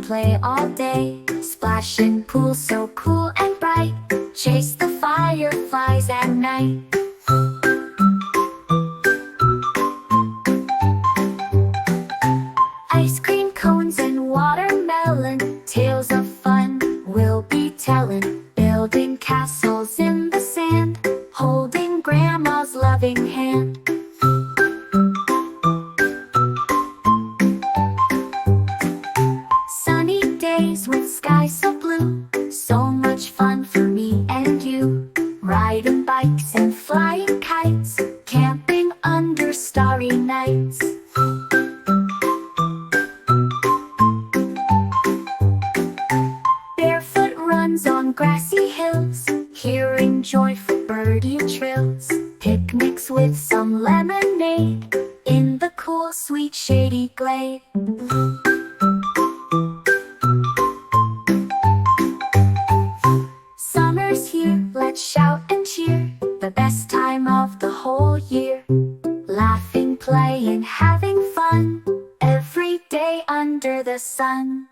and play all day. Splash in pools so cool and bright. Chase the fireflies at night. Ice cream cones and watermelon, tales of fun we'll be telling. Building castles in the sand, holding grandma's loving hand. Sunny days with skies so blue, so much fun for me and you. Riding bikes and flying kites, camping under starry nights. Barefoot runs on grassy hills, hearing joyful birdie trills. Picnics with some lemonade, in the cool, sweet, shady glade. Summer's here, let's shout and cheer, the best time of the whole year. Laughing, playing, having fun, every day under the sun.